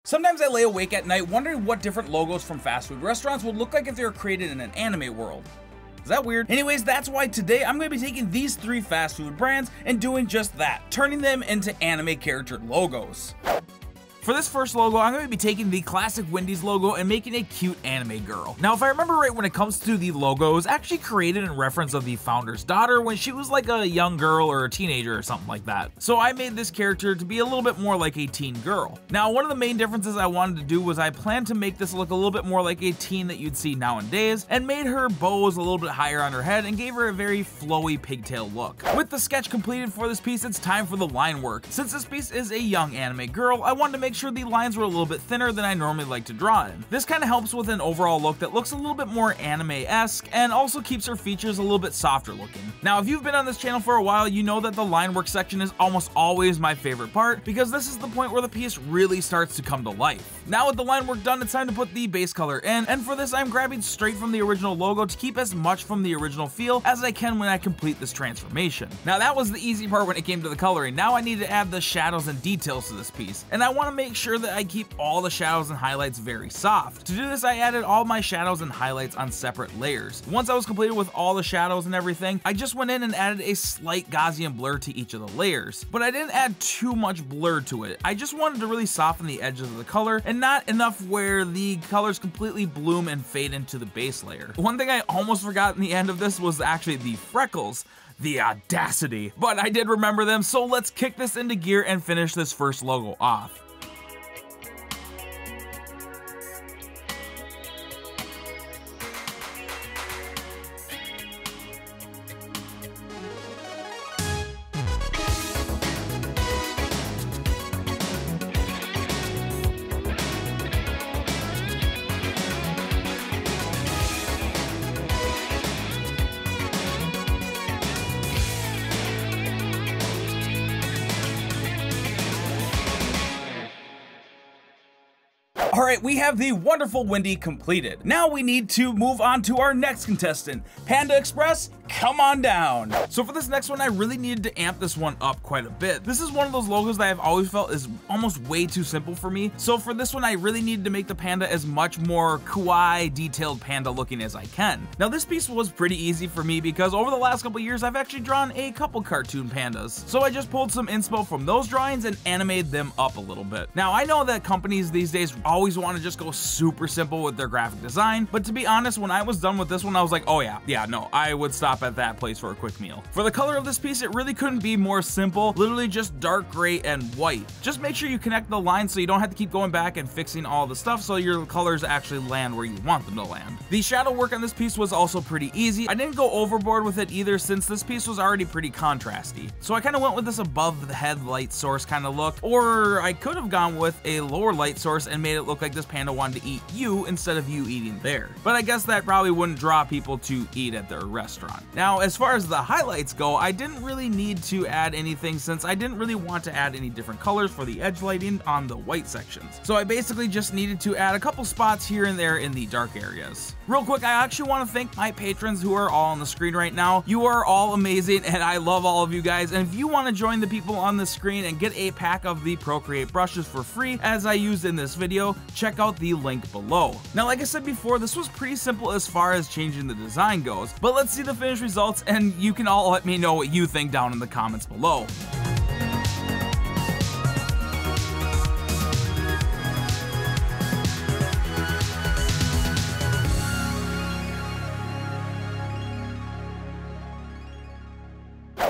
Sometimes I lay awake at night wondering what different logos from fast food restaurants would look like if they were created in an anime world. Is that weird? Anyways, that's why today I'm going to be taking these 3 fast food brands and doing just that, turning them into anime character logos. For this first logo, I'm going to be taking the classic Wendy's logo and making a cute anime girl. Now, if I remember right, when it comes to the logo, it was actually created in reference of the founder's daughter when she was like a young girl or a teenager or something like that. So I made this character to be a little bit more like a teen girl. Now, one of the main differences I wanted to do was I planned to make this look a little bit more like a teen that you'd see nowadays, and made her bows a little bit higher on her head and gave her a very flowy pigtail look. With the sketch completed for this piece, it's time for the line work. Since this piece is a young anime girl, I wanted to make sure the lines were a little bit thinner than I normally like to draw in. This kind of helps with an overall look that looks a little bit more anime-esque and also keeps her features a little bit softer looking. Now, if you've been on this channel for a while, you know that the line work section is almost always my favorite part because this is the point where the piece really starts to come to life. Now with the line work done, it's time to put the base color in, and for this I'm grabbing straight from the original logo to keep as much from the original feel as I can when I complete this transformation. Now that was the easy part when it came to the coloring. Now I need to add the shadows and details to this piece, and I want to make sure that I keep all the shadows and highlights very soft. To do this, I added all my shadows and highlights on separate layers. Once I was completed with all the shadows and everything, I just went in and added a slight Gaussian blur to each of the layers, but I didn't add too much blur to it. I just wanted to really soften the edges of the color and not enough where the colors completely bloom and fade into the base layer. One thing I almost forgot in the end of this was actually the freckles. The audacity. But I did remember them, so let's kick this into gear and finish this first logo off. Alright, we have the wonderful Wendy completed. Now we need to move on to our next contestant. Panda Express, come on down. So for this next one, I really needed to amp this one up quite a bit. This is one of those logos that I've always felt is almost way too simple for me. So for this one, I really needed to make the panda as much more kawaii, detailed panda looking as I can. Now this piece was pretty easy for me because over the last couple years, I've actually drawn a couple cartoon pandas. So I just pulled some inspo from those drawings and animated them up a little bit. Now I know that companies these days always want to just go super simple with their graphic design, but to be honest, when I was done with this one, I was like, oh yeah, no, I would stop at that place for a quick meal. For the color of this piece, it really couldn't be more simple, literally just dark gray and white. Just make sure you connect the lines so you don't have to keep going back and fixing all the stuff so your colors actually land where you want them to land. The shadow work on this piece was also pretty easy. I didn't go overboard with it either since this piece was already pretty contrasty. So I kind of went with this above the head light source kind of look, or I could have gone with a lower light source and made it look like this panda wanted to eat you instead of you eating there. But I guess that probably wouldn't draw people to eat at their restaurant. Now, as far as the highlights go, I didn't really need to add anything since I didn't really want to add any different colors for the edge lighting on the white sections. So I basically just needed to add a couple spots here and there in the dark areas. Real quick, I actually want to thank my patrons who are all on the screen right now. You are all amazing and I love all of you guys. And if you want to join the people on the screen and get a pack of the Procreate brushes for free as I used in this video, check out the link below. Now, like I said before, this was pretty simple as far as changing the design goes, but let's see the finished results and you can all let me know what you think down in the comments below.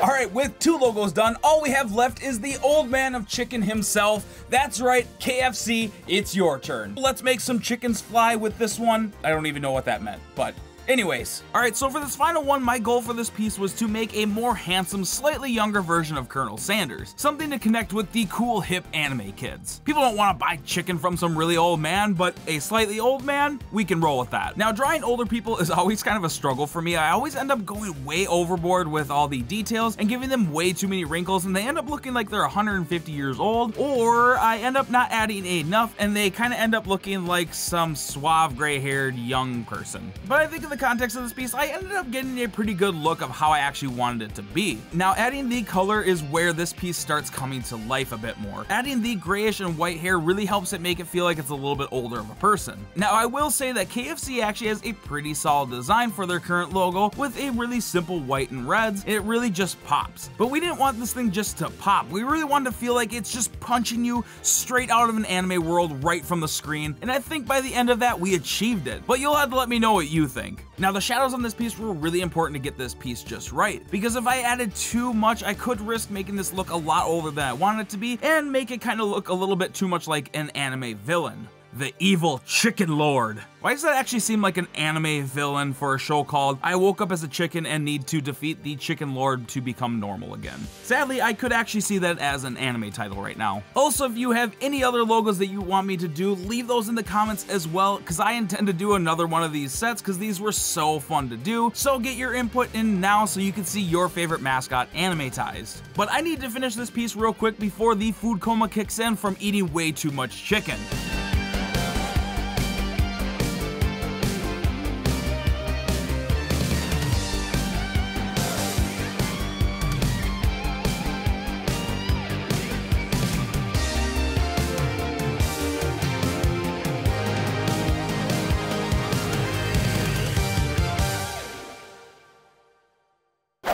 Alright, with 2 logos done, all we have left is the old man of chicken himself. That's right, KFC, it's your turn. Let's make some chickens fly with this one. I don't even know what that meant, but anyways. Alright, so for this final one, my goal for this piece was to make a more handsome, slightly younger version of Colonel Sanders. Something to connect with the cool, hip anime kids. People don't want to buy chicken from some really old man, but a slightly old man, we can roll with that. Now, drawing older people is always kind of a struggle for me. I always end up going way overboard with all the details and giving them way too many wrinkles, and they end up looking like they're 150 years old, or I end up not adding enough, and they kind of end up looking like some suave, gray-haired young person. But I think in the context of this piece, I ended up getting a pretty good look of how I actually wanted it to be. Now, adding the color is where this piece starts coming to life a bit more. Adding the grayish and white hair really helps it make it feel like it's a little bit older of a person. Now, I will say that KFC actually has a pretty solid design for their current logo with a really simple white and reds. It really just pops. But we didn't want this thing just to pop. We really wanted to feel like it's just punching you straight out of an anime world right from the screen, and I think by the end of that we achieved it. But you'll have to let me know what you think. Now, the shadows on this piece were really important to get this piece just right, because if I added too much, I could risk making this look a lot older than I wanted it to be and make it kind of look a little bit too much like an anime villain. The evil Chicken Lord. Why does that actually seem like an anime villain for a show called I Woke Up as a Chicken and Need to Defeat the Chicken Lord to Become Normal Again? Sadly, I could actually see that as an anime title right now. Also, if you have any other logos that you want me to do, leave those in the comments as well, because I intend to do another one of these sets because these were so fun to do. So get your input in now so you can see your favorite mascot animatized. But I need to finish this piece real quick before the food coma kicks in from eating way too much chicken.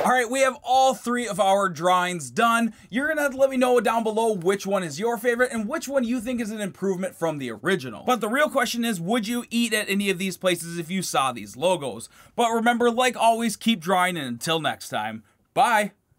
Alright, we have all three of our drawings done. You're gonna have to let me know down below which one is your favorite and which one you think is an improvement from the original. But the real question is, would you eat at any of these places if you saw these logos? But remember, like always, keep drawing, and until next time, bye!